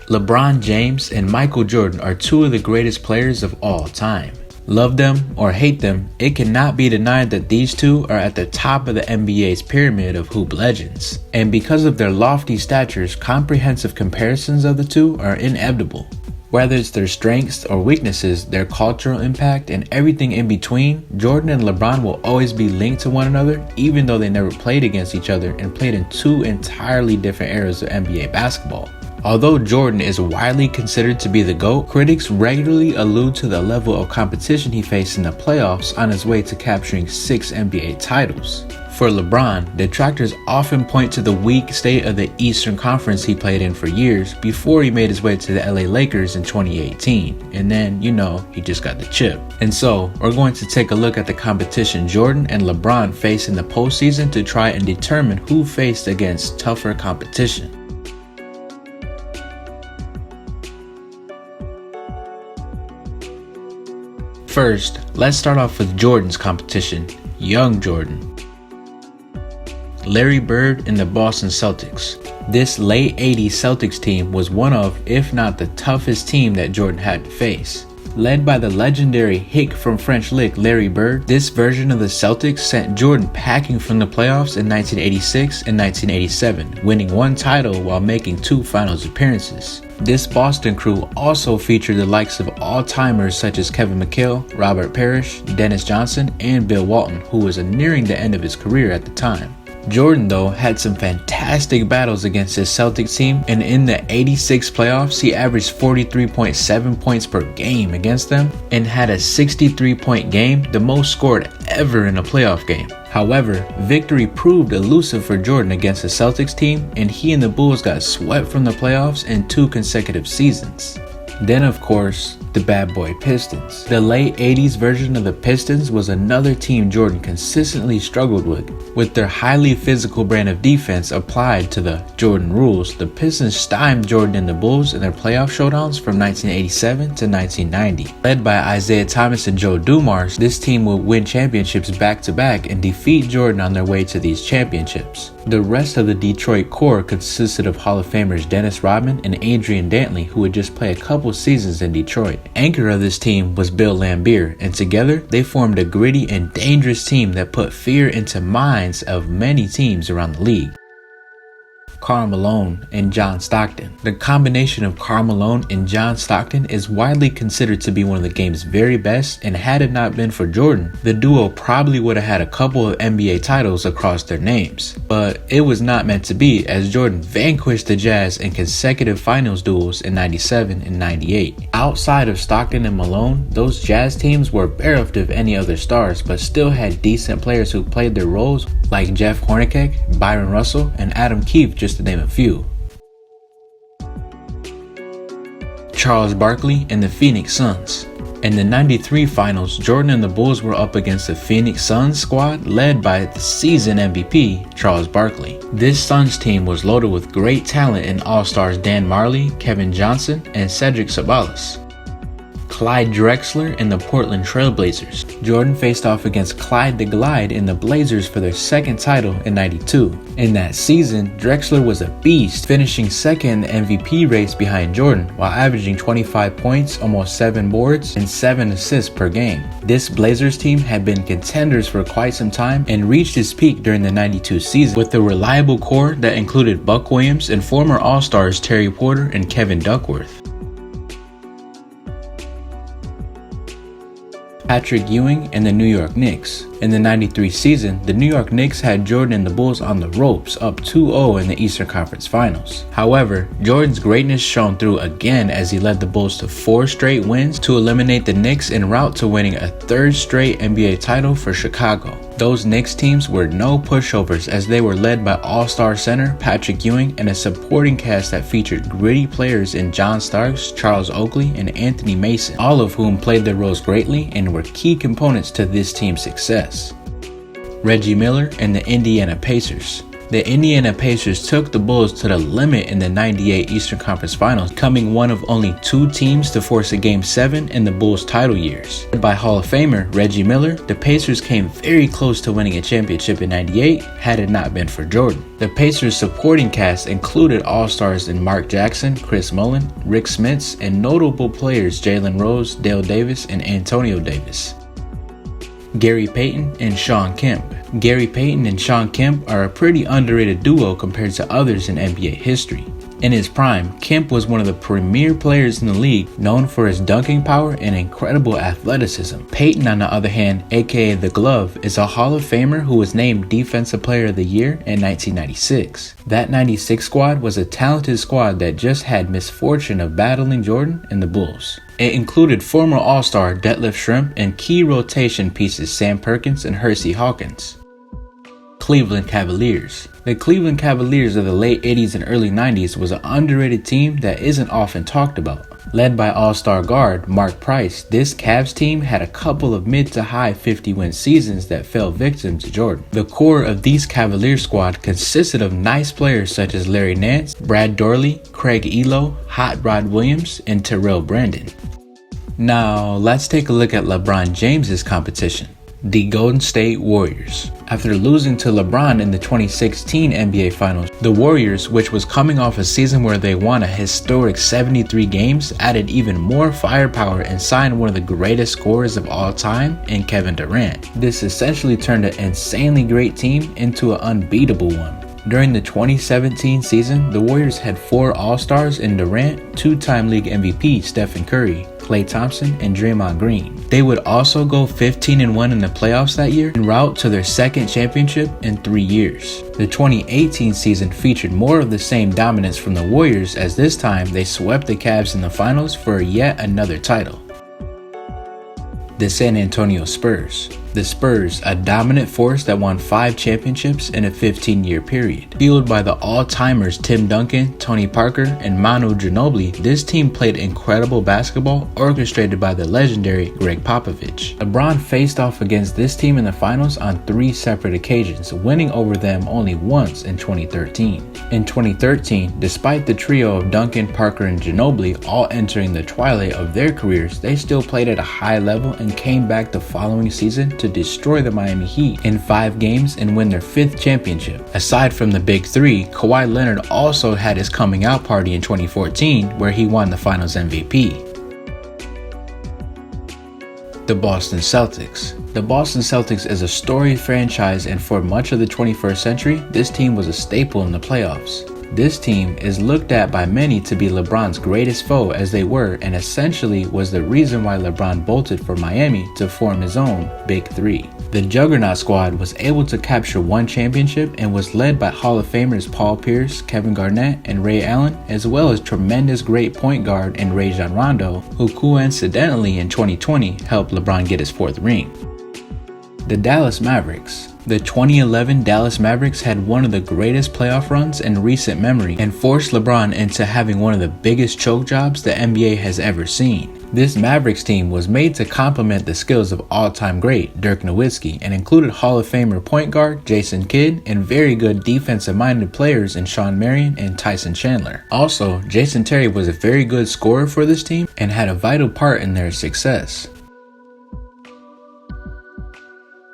LeBron James and Michael Jordan are two of the greatest players of all time. Love them or hate them, it cannot be denied that these two are at the top of the NBA's pyramid of hoop legends. And because of their lofty statures, comprehensive comparisons of the two are inevitable. Whether it's their strengths or weaknesses, their cultural impact, and everything in between, Jordan and LeBron will always be linked to one another, even though they never played against each other and played in two entirely different eras of NBA basketball. Although Jordan is widely considered to be the GOAT, critics regularly allude to the level of competition he faced in the playoffs on his way to capturing 6 NBA titles. For LeBron, detractors often point to the weak state of the Eastern Conference he played in for years before he made his way to the LA Lakers in 2018, and then, he just got the chip. And so, we're going to take a look at the competition Jordan and LeBron face in the postseason to try and determine who faced against tougher competition. First, let's start off with Jordan's competition, young Jordan. Larry Bird and the Boston Celtics. This late 80s Celtics team was one of, if not the toughest team that Jordan had to face. Led by the legendary Hick from French Lick Larry Bird, this version of the Celtics sent Jordan packing from the playoffs in 1986 and 1987, winning 1 title while making 2 finals appearances. This Boston crew also featured the likes of all-timers such as Kevin McHale, Robert Parrish, Dennis Johnson, and Bill Walton, who was nearing the end of his career at the time. Jordan, though, had some fantastic battles against his Celtics team, and in the 86 playoffs, he averaged 43.7 points per game against them and had a 63-point game, the most scored ever in a playoff game. However, victory proved elusive for Jordan against the Celtics team, and he and the Bulls got swept from the playoffs in 2 consecutive seasons. Then, of course, the bad boy Pistons. The late 80s version of the Pistons was another team Jordan consistently struggled with. With their highly physical brand of defense applied to the Jordan rules, the Pistons stymied Jordan and the Bulls in their playoff showdowns from 1987 to 1990. Led by Isaiah Thomas and Joe Dumars, this team would win championships back-to-back and defeat Jordan on their way to these championships. The rest of the Detroit core consisted of Hall of Famers Dennis Rodman and Adrian Dantley, who would just play a couple seasons in Detroit. Anchor of this team was Bill Laimbeer, and together they formed a gritty and dangerous team that put fear into minds of many teams around the league. Karl Malone and John Stockton. The combination of Karl Malone and John Stockton is widely considered to be one of the game's very best, and had it not been for Jordan, the duo probably would have had a couple of NBA titles across their names. But it was not meant to be, as Jordan vanquished the Jazz in consecutive finals duels in 97 and 98. Outside of Stockton and Malone, those Jazz teams were bereft of any other stars, but still had decent players who played their roles, like Jeff Hornacek, Byron Russell, and Adam Keefe, just to name a few. Charles Barkley and the Phoenix Suns. In the 93 finals, Jordan and the Bulls were up against the Phoenix Suns squad led by the season MVP, Charles Barkley. This Suns team was loaded with great talent in all-stars Dan Marley, Kevin Johnson, and Cedric Sabalas. Clyde Drexler and the Portland Trail Blazers. Jordan faced off against Clyde the Glide in the Blazers for their second title in 92. In that season, Drexler was a beast, finishing second in the MVP race behind Jordan, while averaging 25 points, almost 7 boards, and 7 assists per game. This Blazers team had been contenders for quite some time and reached its peak during the 92 season, with a reliable core that included Buck Williams and former All-Stars Terry Porter and Kevin Duckworth. Patrick Ewing and the New York Knicks. In the 93 season, the New York Knicks had Jordan and the Bulls on the ropes, up 2-0 in the Eastern Conference Finals. However, Jordan's greatness shone through again as he led the Bulls to 4 straight wins to eliminate the Knicks en route to winning a 3rd straight NBA title for Chicago. Those Knicks teams were no pushovers, as they were led by all-star center Patrick Ewing and a supporting cast that featured gritty players in John Starks, Charles Oakley, and Anthony Mason, all of whom played their roles greatly and were key components to this team's success. Reggie Miller and the Indiana Pacers. The Indiana Pacers took the Bulls to the limit in the '98 Eastern Conference Finals, becoming one of only 2 teams to force a Game 7 in the Bulls' title years. Led by Hall of Famer Reggie Miller, the Pacers came very close to winning a championship in '98 had it not been for Jordan. The Pacers' supporting cast included all-stars in Mark Jackson, Chris Mullin, Rick Smits, and notable players Jalen Rose, Dale Davis, and Antonio Davis. Gary Payton and Shawn Kemp. Gary Payton and Shawn Kemp are a pretty underrated duo compared to others in NBA history. In his prime, Kemp was one of the premier players in the league, known for his dunking power and incredible athleticism. Payton, on the other hand, aka The Glove, is a Hall of Famer who was named Defensive Player of the Year in 1996. That '96 squad was a talented squad that just had misfortune of battling Jordan and the Bulls. It included former All-Star Detlef Schrempf and key rotation pieces Sam Perkins and Hersey Hawkins. Cleveland Cavaliers. The Cleveland Cavaliers of the late 80s and early 90s was an underrated team that isn't often talked about. Led by all-star guard Mark Price, this Cavs team had a couple of mid to high 50-win seasons that fell victim to Jordan. The core of these Cavaliers squad consisted of nice players such as Larry Nance, Brad Dorley, Craig Elo, Hot Rod Williams, and Terrell Brandon. Now, let's take a look at LeBron James's competition. The Golden State Warriors. After losing to LeBron in the 2016 NBA Finals, the Warriors, which was coming off a season where they won a historic 73 games, added even more firepower and signed one of the greatest scorers of all time in Kevin Durant. This essentially turned an insanely great team into an unbeatable one. During the 2017 season, the Warriors had 4 All-Stars in Durant, 2-time league MVP Stephen Curry, Klay Thompson, and Draymond Green. They would also go 15-1 in the playoffs that year, en route to their second championship in 3 years. The 2018 season featured more of the same dominance from the Warriors, as this time they swept the Cavs in the finals for yet another title. The San Antonio Spurs. The Spurs, a dominant force that won 5 championships in a 15-year period. Fueled by the all-timers Tim Duncan, Tony Parker, and Manu Ginobili, this team played incredible basketball orchestrated by the legendary Greg Popovich. LeBron faced off against this team in the finals on 3 separate occasions, winning over them only once in 2013. In 2013, despite the trio of Duncan, Parker, and Ginobili all entering the twilight of their careers, they still played at a high level and came back the following season to destroy the Miami Heat in 5 games and win their 5th championship. Aside from the Big Three, Kawhi Leonard also had his coming out party in 2014 where he won the Finals MVP. The Boston Celtics. The Boston Celtics is a storied franchise, and for much of the 21st century, this team was a staple in the playoffs. This team is looked at by many to be LeBron's greatest foe, as they were and essentially was the reason why LeBron bolted for Miami to form his own Big Three. The Juggernaut squad was able to capture 1 championship and was led by Hall of Famers Paul Pierce, Kevin Garnett, and Ray Allen, as well as tremendous great point guard in Rajon Rondo, who coincidentally in 2020 helped LeBron get his 4th ring. The Dallas Mavericks. The 2011 Dallas Mavericks had one of the greatest playoff runs in recent memory and forced LeBron into having one of the biggest choke jobs the NBA has ever seen. This Mavericks team was made to complement the skills of all-time great Dirk Nowitzki and included Hall of Famer point guard Jason Kidd and very good defensive-minded players in Shawn Marion and Tyson Chandler. Also, Jason Terry was a very good scorer for this team and had a vital part in their success.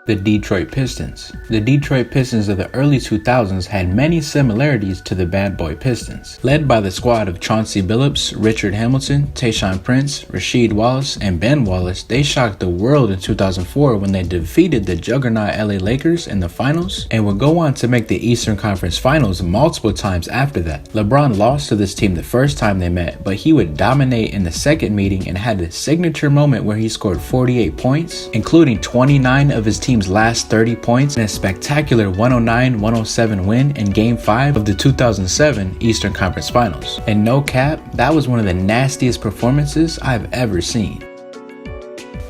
The Detroit Pistons. The Detroit Pistons of the early 2000s had many similarities to the Bad Boy Pistons. Led by the squad of Chauncey Billups, Richard Hamilton, Tayshaun Prince, Rasheed Wallace, and Ben Wallace, they shocked the world in 2004 when they defeated the juggernaut LA Lakers in the finals and would go on to make the Eastern Conference Finals multiple times after that. LeBron lost to this team the first time they met, but he would dominate in the second meeting and had a signature moment where he scored 48 points, including 29 of his team's last 30 points in a spectacular 109-107 win in Game 5 of the 2007 Eastern Conference Finals. And no cap, that was one of the nastiest performances I've ever seen.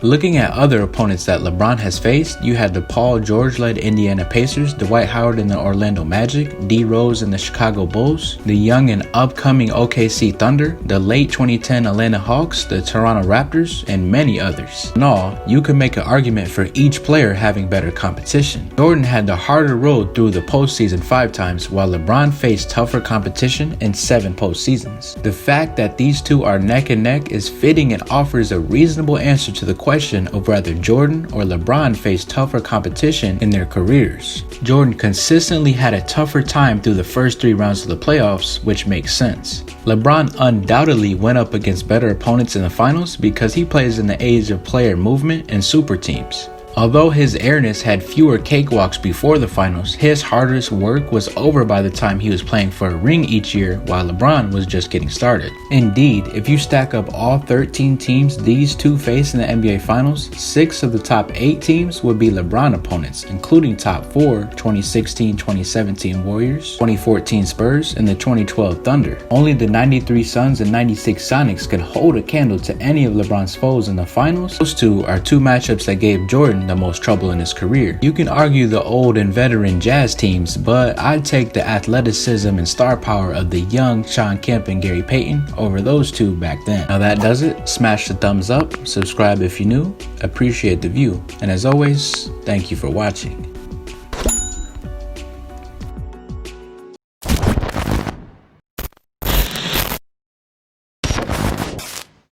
Looking at other opponents that LeBron has faced, you had the Paul George-led Indiana Pacers, Dwight Howard in the Orlando Magic, D. Rose in the Chicago Bulls, the young and upcoming OKC Thunder, the late 2010 Atlanta Hawks, the Toronto Raptors, and many others. In all, you could make an argument for each player having better competition. Jordan had the harder road through the postseason 5 times, while LeBron faced tougher competition in 7 postseasons. The fact that these two are neck and neck is fitting and offers a reasonable answer to the question of whether Jordan or LeBron faced tougher competition in their careers. Jordan consistently had a tougher time through the first 3 rounds of the playoffs, which makes sense. LeBron undoubtedly went up against better opponents in the finals because he plays in the age of player movement and super teams. Although his airness had fewer cakewalks before the finals, his hardest work was over by the time he was playing for a ring each year while LeBron was just getting started. Indeed, if you stack up all 13 teams these two faced in the NBA Finals, 6 of the top 8 teams would be LeBron opponents, including top 4 2016-2017 Warriors, 2014 Spurs, and the 2012 Thunder. Only the 93 Suns and 96 Sonics could hold a candle to any of LeBron's foes in the finals. Those two are 2 matchups that gave Jordan the most trouble in his career. You can argue the old and veteran Jazz teams, but I'd take the athleticism and star power of the young Shawn Kemp and Gary Payton over those two back then. Now that does it. Smash the thumbs up, subscribe if you're new, appreciate the view, and as always, thank you for watching.